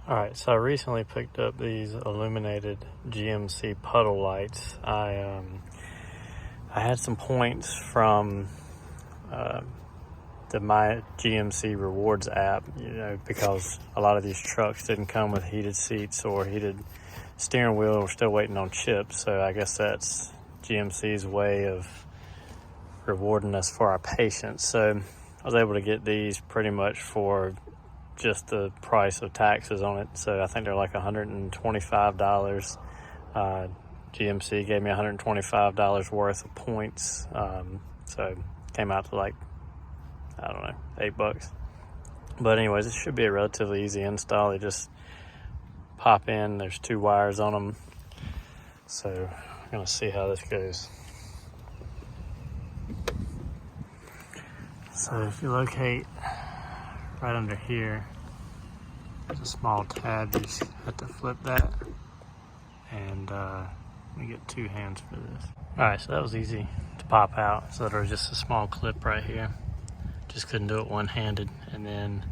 Alright, so I recently picked up these Illuminated GMC Puddle lights. I had some points from the MyGMC Rewards app, because a lot of these trucks didn't come with heated seats or heated steering wheel. We're still waiting on chips, so I guess that's GMC's way of rewarding us for our patience. So I was able to get these pretty much for just the price of taxes on it. So I think they're like $125. GMC gave me $125 worth of points. So it came out to like, I don't know, $8. But anyways, it should be a relatively easy install. They just pop in, there's 2 wires on them. So I'm gonna see how this goes. So if you locate right under here, there's a small tab. You just have to flip that, and let me get 2 hands for this. All right, so that was easy to pop out. So there was just a small clip right here. Just couldn't do it one-handed. And then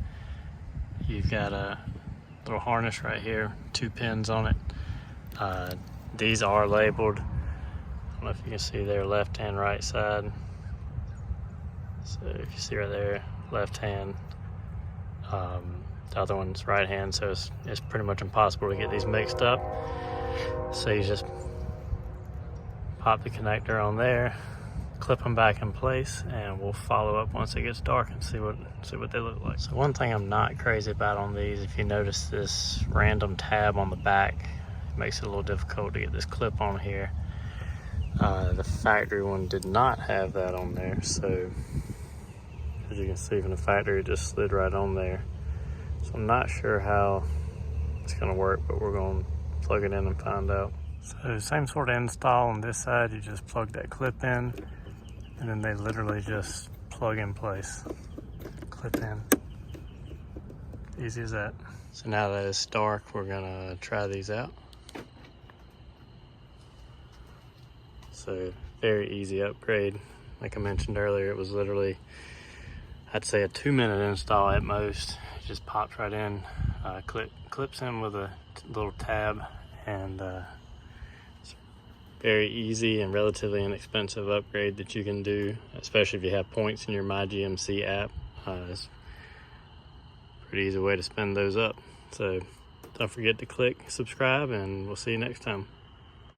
you've got a little harness right here, 2 pins on it. These are labeled. I don't know if you can see there, left hand, right side. So if you see right there, left hand. The other one's right hand, so it's pretty much impossible to get these mixed up. So you just pop the connector on there, clip them back in place, and we'll follow up once it gets dark and see what they look like. So one thing I'm not crazy about on these, if you notice this random tab on the back, it makes it a little difficult to get this clip on here. The factory one did not have that on there, so as you can see from the factory, it just slid right on there. So I'm not sure how it's gonna work, but we're gonna plug it in and find out. So same sort of install on this side. You just plug that clip in, and then they literally just plug in place. Clip in. Easy as that. So now that it's dark, we're gonna try these out. So very easy upgrade. Like I mentioned earlier, it was literally, I'd say a 2-minute install at most. It just pops right in, clips in with a little tab, and it's very easy and relatively inexpensive upgrade that you can do, especially if you have points in your MyGMC app. It's a pretty easy way to spend those up. So don't forget to click subscribe, and we'll see you next time.